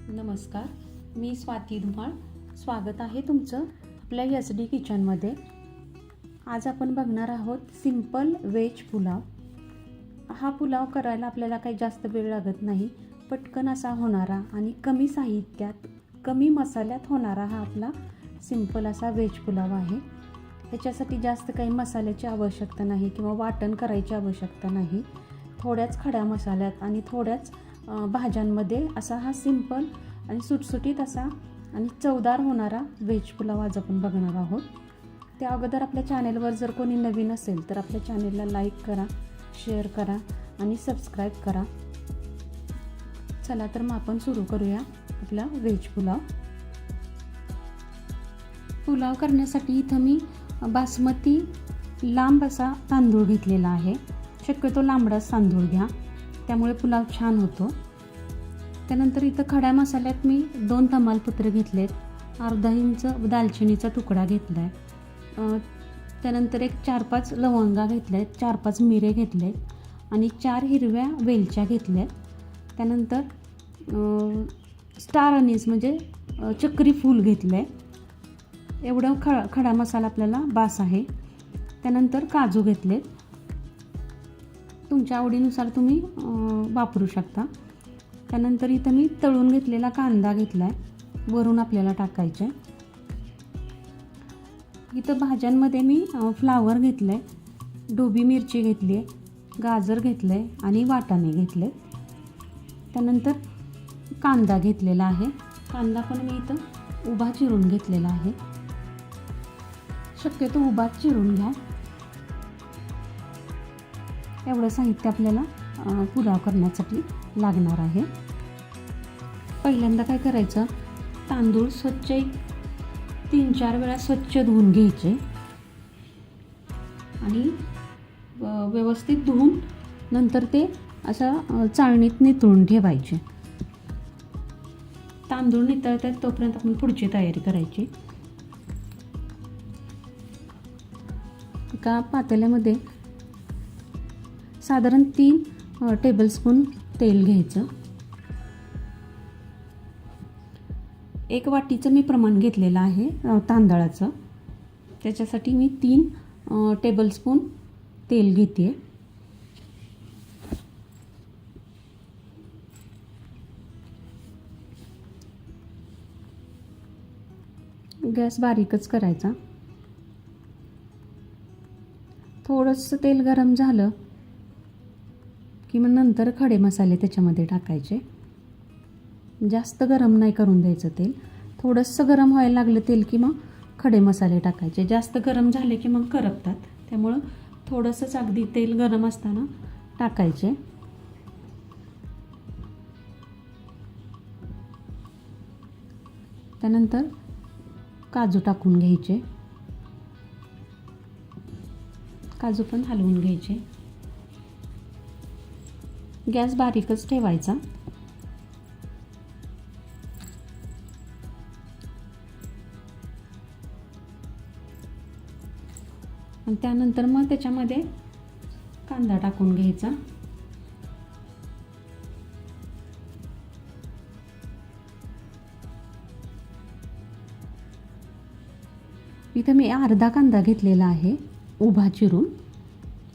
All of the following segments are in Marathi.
नमस्कार, मी स्वाती धुमाळ. स्वागत आहे तुमचं आपल्या SD किचनमध्ये. आज आपण बघणार आहोत सिंपल व्हेज पुलाव. हा पुलाव करायला आपल्याला काही जास्त वेळ लागत नाही. पटकन असा होणारा आणि कमी साहित्यात कमी मसाल्यात होणारा हा आपला सिंपल असा व्हेज पुलाव आहे. ह्याच्यासाठी जास्त काही मसाल्याची आवश्यकता नाही किंवा वाटण करायची आवश्यकता नाही. थोड्याच खड्या मसाल्यात आणि थोड्याच भाज्यांमध्ये असा हा सिंपल आणि सुटसुटीत असा आणि चवदार होणारा व्हेज पुलाव आज आपण बघणार आहोत. त्या अगोदर आपल्या चॅनेलवर जर कोणी नवीन असेल तर आपल्या चॅनेलला लाईक करा, शेअर करा आणि सबस्क्राईब करा. चला तर मग आपण सुरू करूया आपला व्हेज पुलाव. पुलाव करण्यासाठी इथं मी बासमती लांब असा तांदूळ घेतलेला आहे. शक्यतो लांबडाच तांदूळ घ्या, त्यामुळे पुलाव छान होतो. त्यानंतर इथं खड्या मसाल्यात मी 2 तमालपत्र घेतलेत, अर्धा इंच दालचिनीचा तुकडा घेतला आहे. त्यानंतर एक 4-5 लवंगा घेतल्यात, 4-5 मिरे घेतलेत आणि 4 हिरव्या वेलच्या घेतल्यात. त्यानंतर स्टार अनीस म्हणजे चक्री फूल घेतलं आहे. एवढं खडा मसाला आपल्याला बास आहे. त्यानंतर काजू घेतलेत, तुमच्या आवडीनुसार तुम्ही वापरू शकता. त्यानंतर इथं मी तळून घेतलेला कांदा घेतला आहे, वरून आपल्याला टाकायचा आहे. इथं भाज्यांमध्ये मी फ्लावर घेतलं आहे, ढोबी मिरची घेतली आहे, गाजर घेतलं आहे आणि वाटाणे घेतले. त्यानंतर कांदा घेतलेला आहे. कांदा पण मी इथं उभा चिरून घेतलेला आहे. शक्यतो उभाच चिरून घ्या. एवढं साहित्य आपल्याला पुलाव करण्यासाठी लागणार आहे. पहिल्यांदा काय करायचं, तांदूळ स्वच्छ 3-4 वेळा स्वच्छ धुवून घ्यायचे आणि व्यवस्थित धुवून नंतर ते असं चाळणीत नितळून ठेवायचे. तांदूळ नितळतात तोपर्यंत आपण पुढची तयारी करायची. एका पातेल्यामध्ये साधारण 3 टेबलस्पून तेल घ्यायचं. 1 वाटीचं मी प्रमाण घेतलेलं आहे तांदळाचं, त्याच्यासाठी मी 3 टेबलस्पून तेल घेते. गॅस बारीकच करायचा. थोडंसं तेल गरम झालं की मग नंतर खडे मसाले त्याच्यामध्ये टाकायचे. जास्त गरम नाही करून द्यायचं तेल. थोडंसं गरम व्हायला लागलं तेल की मग खडे मसाले टाकायचे. जास्त गरम झाले की मग करपतात, त्यामुळं थोडंसंच अगदी तेल गरम असताना टाकायचे. त्यानंतर काजू टाकून घ्यायचे. काजू पण हलवून घ्यायचे. गॅस बारीकच ठेवायचा. आणि त्यानंतर मग त्याच्यामध्ये कांदा टाकून घ्यायचा. इथं मी अर्धा कांदा घेतलेला आहे, उभा चिरून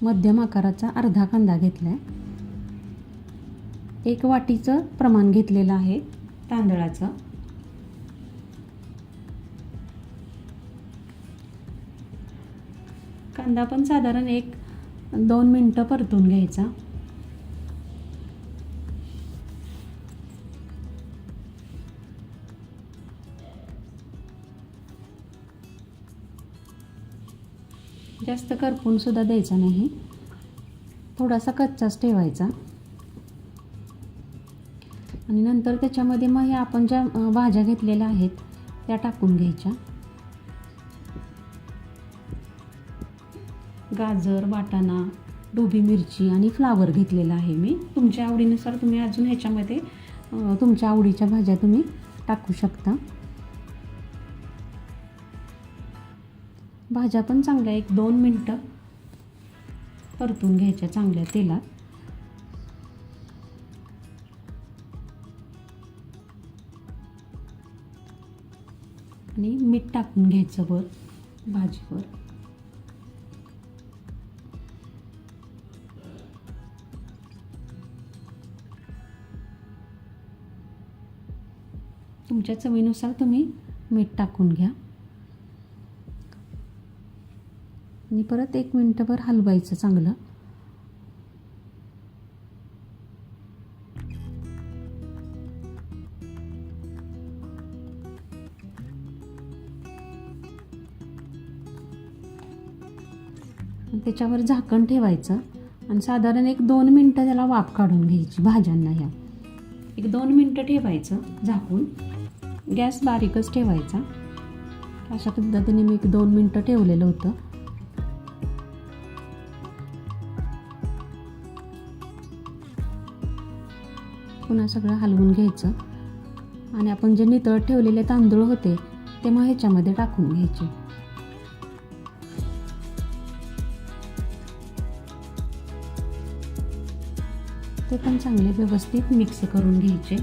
मध्यम आकाराचा अर्धा कांदा घेतला आहे. 1 वाटीचं प्रमाण घेतलेलं आहे तांदळाचं. कांदा पण साधारण 1-2 मिनटं परतून घ्यायचा. जास्त करपून सुद्धा द्यायचा नाही, थोडासा कच्चाच ठेवायचा. आणि नंतर त्याच्यामध्ये मग हे आपण ज्या भाज्या घेतलेल्या आहेत त्या टाकून घ्यायच्या. गाजर, वाटाणा, ढोबी मिरची आणि फ्लावर घेतलेला आहे मी. तुमच्या आवडीनुसार तुम्ही अजून ह्याच्यामध्ये तुमच्या आवडीच्या भाज्या तुम्ही टाकू शकता. भाज्या पण चांगल्या 1-2 मिनटं परतून घ्यायच्या चांगल्या तेलात. आणि मीठ टाकून घ्यायचं वर भाजीवर. तुमच्या चवीनुसार तुम्ही मीठ टाकून घ्या आणि परत 1 मिनिटभर हलवायचं चांगलं. त्याच्यावर झाकण ठेवायचं आणि साधारण 1-2 मिनटं त्याला वाफ काढून घ्यायची भाज्यांना. ह्या 1-2 मिनटं ठेवायचं झाकून. गॅस बारीकच ठेवायचा. अशा पद्धतीने मी 1-2 मिनटं ठेवलेलं होतं. पुन्हा सगळं हलवून घ्यायचं आणि आपण जे नितळत ठेवलेले तांदूळ होते ते मग ह्याच्यामध्ये टाकून घ्यायचे. ते पण चांगले व्यवस्थित मिक्स करून घ्यायचे.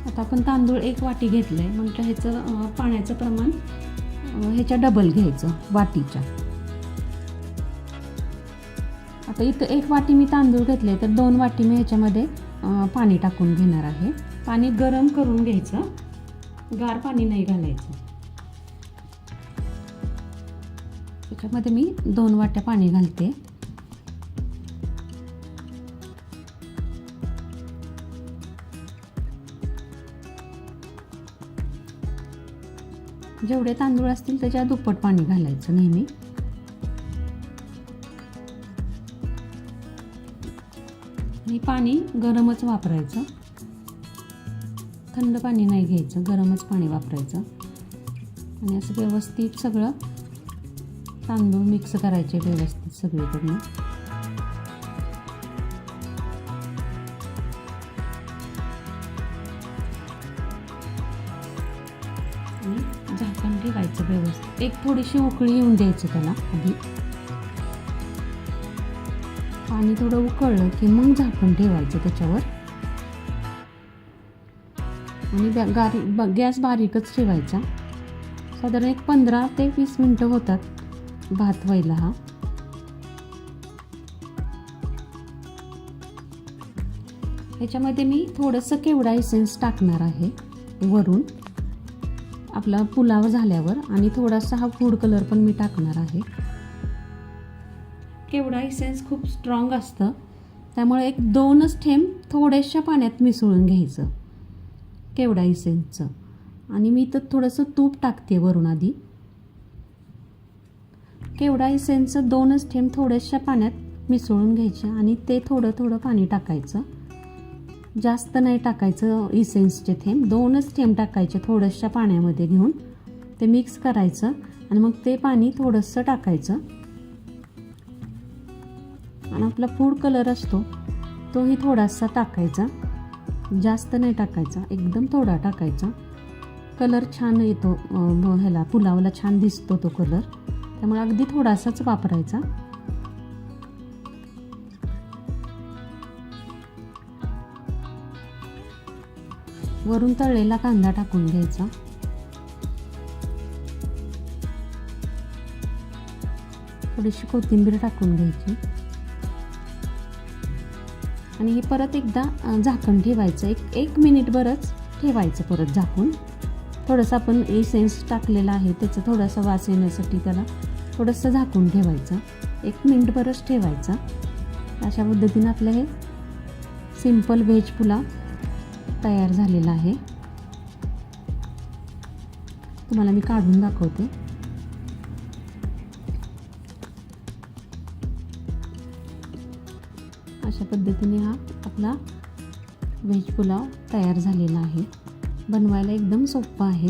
आता आपण तांदूळ 1 वाटी घेतलंय म्हणजे ह्याचं पाण्याचं प्रमाण ह्याच्या डबल घ्यायचं वाटीच्या. आता इथं 1 वाटी मी तांदूळ घेतले तर 2 वाटी मी ह्याच्यामध्ये पाणी टाकून घेणार आहे. पाणी गरम करून घ्यायचं, गार पाणी नाही घालायचं. त्याच्यामध्ये मी 2 वाट्या पाणी घालते. जेवढे तांदूळ असतील त्याच्या दुप्पट पाणी घालायचं नेहमी. आणि पाणी गरमच वापरायचं, थंड पाणी नाही घ्यायचं, गरमच पाणी वापरायचं. आणि असं व्यवस्थित सगळं तांदूळ मिक्स करायचे व्यवस्थित सगळीकडनं. आणि झाकण ठेवायचं व्यवस्थित. एक थोडीशी उकळी येऊन द्यायची त्याला आधी. पाणी थोडं उकळलं की मग झाकण ठेवायचं त्याच्यावर. आणि गॅस बारीकच ठेवायचा. साधारण 15 ते 20 मिनटं होतात भात व्हायला हा. ह्याच्यामध्ये मी थोडंसं केवडा इसेन्स टाकणार आहे वरून आपला पुलाव झाल्यावर. आणि थोडासा हा फूड कलर पण मी टाकणार आहे. केवडा इसेन्स खूप स्ट्रॉंग असतं त्यामुळे 1-2च थेंब थोड्याशा पाण्यात मिसळून घ्यायचं केवडा इसेन्सचं. आणि मी तर थोडंसं तूप टाकते वरून आधी. केवडा इसेन्सचं 2च थेंब थोड्याशा पाण्यात मिसळून घ्यायचे आणि ते थोडं थोडं पाणी टाकायचं. जास्त नाही टाकायचं इसेन्सचे थेंब, 2च थेंब टाकायचे थोड्याशा पाण्यामध्ये घेऊन. ते मिक्स करायचं आणि मग ते पाणी थोडंसं टाकायचं. आणि आपला फूड कलर असतो तोही थोडासा टाकायचा, जास्त नाही टाकायचा, एकदम थोडा टाकायचा. कलर छान येतो ह्याला, पुलावला छान दिसतो तो कलर, त्यामुळे अगदी थोडासाच वापरायचा. वरून तळलेला कांदा टाकून घ्यायचा. थोडीशी कोथिंबीर टाकून घ्यायची. आणि हे परत एकदा झाकण ठेवायचं. एक मिनिटभरच ठेवायचं परत झाकून. थोडंसं आपण इसेन्स टाकलेला आहे त्याचा थोडासा वास येण्यासाठी त्याला थोडंसं झाकून ठेवायचं. 1 मिनिटभरच ठेवायचं. अशा पद्धतीनं आपलं हे सिंपल व्हेज पुलाव तयार झालेला आहे. तुम्हाला मी काढून दाखवते. अशा पद्धतीने हा आपला व्हेज पुलाव तयार झालेला आहे. बनवायला एकदम सोपं आहे.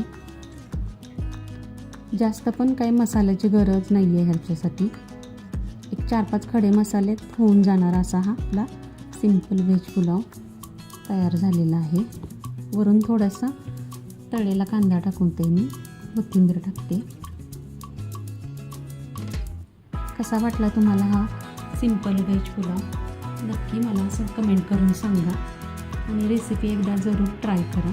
जास्त पण काही मसाल्याची गरज नाही आहे ह्याच्यासाठी. 4-5 खडे मसाले होऊन जाणार असा हा आपला सिंपल व्हेज पुलाव तयार झालेला आहे. वरून थोडासा तळलेला कांदा टाकते मी, कोथिंबीर टाकते. कसा वाटला तुम्हाला हा सिंपल व्हेज पुलाव? नक्की मला असं कमेंट करून सांगा. आणि रेसिपी एकदा जरूर ट्राय करा.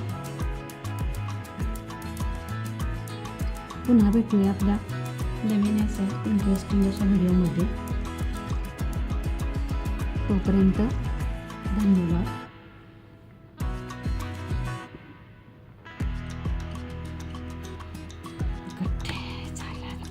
पुन्हा भेटूया आपल्या नवीन अशा इंटरेस्टिंग अशा व्हिडिओमध्ये. तोपर्यंत धन्यवाद.